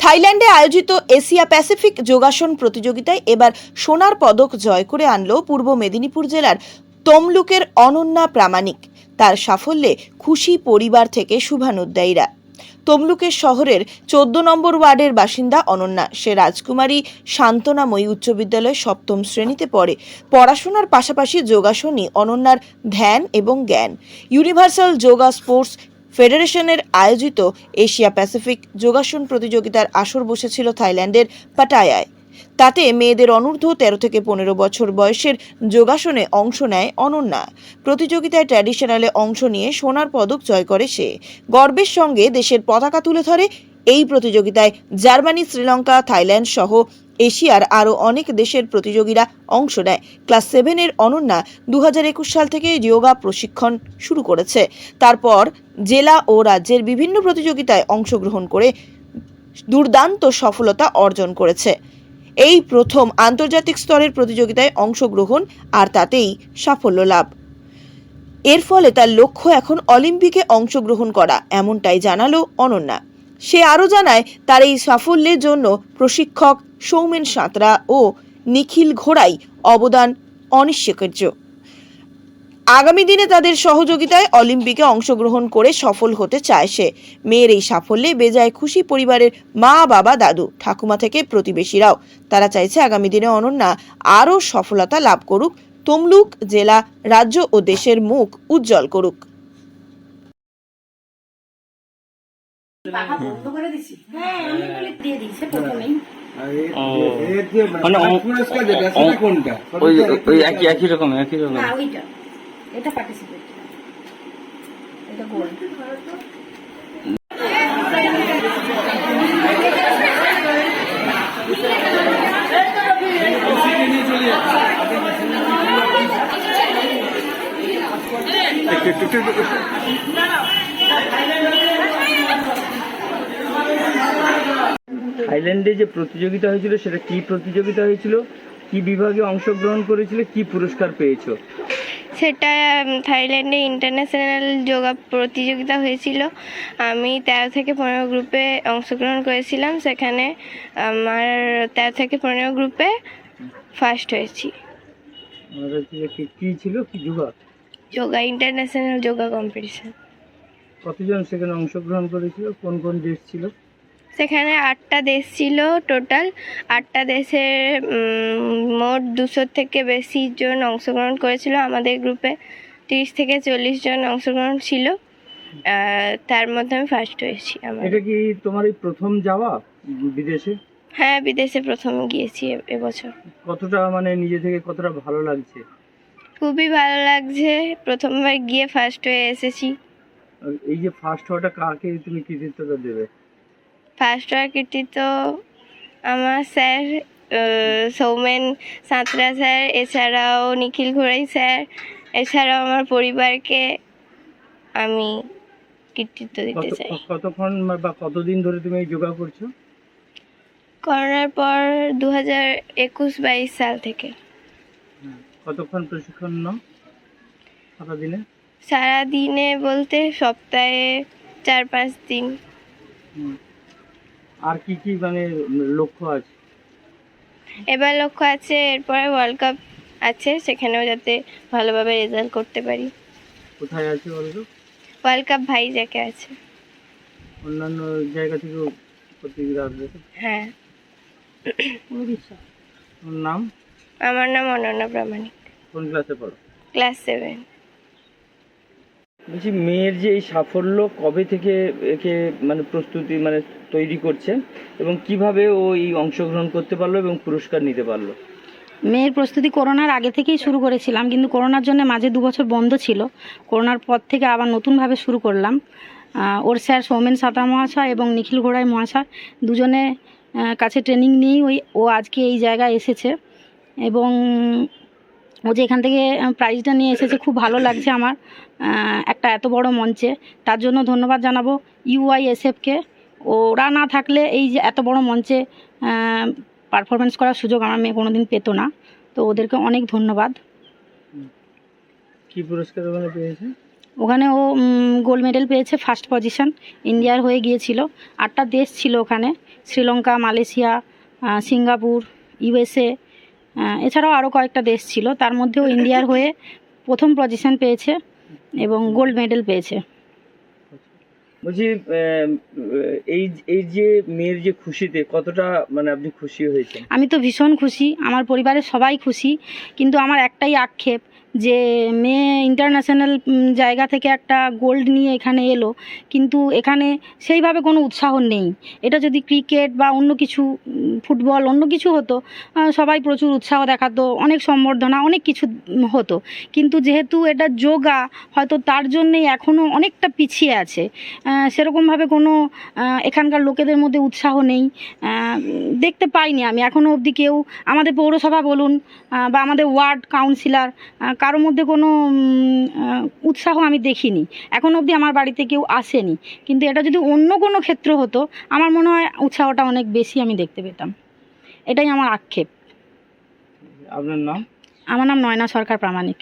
থাইল্যান্ডে আয়োজিত Asia Pacific যোগাসন প্রতিযোগিতায় এবার সোনার পদক জয় করে আনল পূর্ব মেদিনীপুর জেলার তমলুকের অনন্যা প্রামাণিক। তার সাফল্যে খুশি পরিবার থেকে শুভানুধ্যায়ীরা। তমলুকের শহরের 14 নম্বর ওয়ার্ডের বাসিন্দা অনন্যা। সে রাজকুমারী শান্তনাময়ী উচ্চ বিদ্যালয়ের 7ম শ্রেণীতে পড়ে। পড়াশোনার পাশাপাশি যোগাসনই অনন্যার ধ্যান এবং জ্ঞান। ইউনিভার্সাল যোগা স্পোর্টস ফেডারেশনের আয়োজিত এশিয়া প্যাসিফিক যোগাসন প্রতিযোগিতার আসর বসেছিল থাইল্যান্ডের পাটায়ায়। তাতে মেয়েদের অনূর্ধ্ব 13 থেকে 15 বছর বয়সের যোগাসনে অংশ নেয় অনন্যা। প্রতিযোগিতায় ট্র্যাডিশনালে অংশ নিয়ে সোনার পদক জয় করে সে। গর্বের সঙ্গে দেশের পতাকা তুলে ধরে। এই প্রতিযোগিতায় জার্মানি, শ্রীলঙ্কা, থাইল্যান্ড সহ এশিয়ার আরও অনেক দেশের প্রতিযোগীরা অংশ নেয়। ক্লাস 7-এর অনন্যা 2021 সাল থেকে যোগা প্রশিক্ষণ শুরু করেছে। তারপর জেলা ও রাজ্যের বিভিন্ন প্রতিযোগিতায় অংশগ্রহণ করে দুর্দান্ত সফলতা অর্জন করেছে। এই প্রথম আন্তর্জাতিক স্তরের প্রতিযোগিতায় অংশগ্রহণ আর তাতেই সাফল্য লাভ। এর ফলে তার লক্ষ্য এখন অলিম্পিকে অংশগ্রহণ করা, এমনটাই জানালো অনন্যা। সে আরও জানায় তার এই সাফল্যের জন্য প্রশিক্ষক সৌমেন সাঁতরা ও নিখিল ঘোড়াই অবদান অনস্বীকার্য। আগামী দিনে তাদের সহযোগিতায় অলিম্পিকে অংশগ্রহণ করে সফল হতে চায় সে। মেয়ের এই সাফল্যে বেজায় খুশি পরিবারের মা, বাবা, দাদু, ঠাকুমা থেকে প্রতিবেশীরাও। তারা চাইছে আগামী দিনে অনন্যা আরও সফলতা লাভ করুক, তমলুক জেলা, রাজ্য ও দেশের মুখ উজ্জ্বল করুক। একই রকম এটা পার্টিসিপেট, এটা গোল্ড। থাইল্যান্ডে যে প্রতিযোগিতা হয়েছিল সেটা কি প্রতিযোগিতা হয়েছিল, কি বিভাগে অংশগ্রহণ করেছিল, কি পুরস্কার পেয়েছো? সেটা থাইল্যান্ডে ইন্টারন্যাশনাল যোগা প্রতিযোগিতা হয়েছিল। আমি 13 থেকে 15 গ্রুপে অংশগ্রহণ করেছিলাম। সেখানে আমার 13 থেকে 15 গ্রুপে ফার্স্ট হয়েছি। কি ছিল, কি যোগা ইন্টারন্যাশনাল যোগা কম্পিটিশন। কতজন সেখানে অংশগ্রহণ করেছিল, কোন কোন দেশ ছিল? সেখানে 8টা দেশ ছিল টোটাল। 8টা দেশের মোট 200 থেকে বেশি জন অংশগ্রহণ করেছিল। আমাদের গ্রুপে 30 থেকে 40 জন অংশগ্রহণ ছিল। তার মধ্যে আমি ফার্স্ট হয়েছি। এটা কি তোমার এই প্রথম যাওয়া বিদেশে? হ্যাঁ, বিদেশে প্রথম গিয়েছি এবছর। কতটা নিজে থেকে কতটা ভালো লাগছে? খুবই ভালো লাগছে, প্রথমবার গিয়ে ফার্স্ট হয়ে এসেছি। এই যে ফার্স্ট হওয়াটা কাকে তুমি কৃতিত্বটা দেবে? ফার্স্ট হওয়ার কৃতিত্ব আমার স্যার সৌমেন সাঁতরা স্যার, এছাড়াও নিখিল ঘোড়াই স্যার, এছাড়াও আমার পরিবারকে আমি কৃতিত্ব দিতে চাই। কতক্ষণ বা কতদিন ধরে তুমি এই যোগা করছো? করোনার পর 2021-22 সাল থেকে। কতক্ষণ প্রশিক্ষণ নাও সারাদিনে? সারাদিনে বলতে সপ্তাহে 4-5 দিন। আর কি কি লক্ষ্য আছে? এবার লক্ষ্য আছে এরপরে ওয়ার্ল্ড কাপ আছে, সেখানেও যাতে ভালোভাবে রেজাল্ট করতে পারি। কোথায় আছে ওয়ার্ল্ড কাপ ভাইজ্যাকে আছে। অন্যান্য জায়গা থেকেও প্রতিযোগিতা আসবে? হ্যাঁ। নাম? আমার নাম অনন্যা প্রামাণিক। কোন ক্লাসে পড়ো? ক্লাস 7। বলছি, মেয়ের যে এই সাফল্য কবে থেকে একে প্রস্তুতি তৈরি করছে এবং কিভাবে ও এই অংশগ্রহণ করতে পারলো এবং পুরস্কার নিতে পারলো? মেয়ের প্রস্তুতি করোনার আগে থেকেই শুরু করেছিলাম, কিন্তু করোনার জন্য মাঝে 2 বছর বন্ধ ছিল। করোনার পর থেকে আবার নতুনভাবে শুরু করলাম। ওর স্যার সৌমেন সাঁতরা মহাশয় এবং নিখিল ঘোড়াই মহাশয় দুজনে কাছে ট্রেনিং নিয়েই ও আজকে এই জায়গায় এসেছে এবং ও যে এখান থেকে প্রাইজটা নিয়ে এসেছে, খুব ভালো লাগছে আমার একটা এত বড় মঞ্চে। তার জন্য ধন্যবাদ জানাবো UISFকে। ওরা না থাকলে এই যে এত বড় মঞ্চে পারফরমেন্স করার সুযোগ আমার মেয়ে কোনোদিন পেত না। তো ওদেরকে অনেক ধন্যবাদ। কি পুরস্কার পেয়েছে? ওখানে ও গোল্ড মেডেল পেয়েছে, ফার্স্ট পজিশন, ইন্ডিয়ার হয়ে গিয়েছিল। 8টা দেশ ছিল ওখানে, শ্রীলঙ্কা, মালয়েশিয়া, সিঙ্গাপুর, ইউএসএ, এছাড়াও আরও কয়েকটা দেশ ছিল। তার মধ্যেও ইন্ডিয়ার হয়ে প্রথম পজিশন পেয়েছে এবং গোল্ড মেডেল পেয়েছে। বলছি এই যে মেয়ের যে খুশিতে কতটা মানে আপনি খুশি হয়েছেন? আমি তো ভীষণ খুশি, আমার পরিবারের সবাই খুশি, কিন্তু আমার একটাই আক্ষেপ যে মেয়ে ইন্টারন্যাশনাল জায়গা থেকে একটা গোল্ড নিয়ে এখানে এলো, কিন্তু এখানে সেইভাবে কোনো উৎসাহ নেই। এটা যদি ক্রিকেট বা অন্য কিছু, ফুটবল, অন্য কিছু হতো, সবাই প্রচুর উৎসাহ দেখাতো, অনেক সম্বর্ধনা, অনেক কিছু হতো। কিন্তু যেহেতু এটা যোগা, হয়তো তার জন্যেই এখনও অনেকটা পিছিয়ে আছে। সেরকমভাবে কোনো এখানকার লোকেদের মধ্যে উৎসাহ নেই, দেখতে পাইনি আমি এখনও অবধি কেউ, আমাদের পৌরসভা বলুন বা আমাদের ওয়ার্ড কাউন্সিলর, কারোর মধ্যে কোনো উৎসাহ আমি দেখিনি এখনও অবধি, আমার বাড়িতে কেউ আসেনি। কিন্তু এটা যদি অন্য কোনো ক্ষেত্র হতো, আমার মনে হয় উৎসাহটা অনেক বেশি আমি দেখতে পেতাম। এটাই আমার আক্ষেপ। আপনার নাম? আমার নাম নয়না সরকার প্রামাণিক।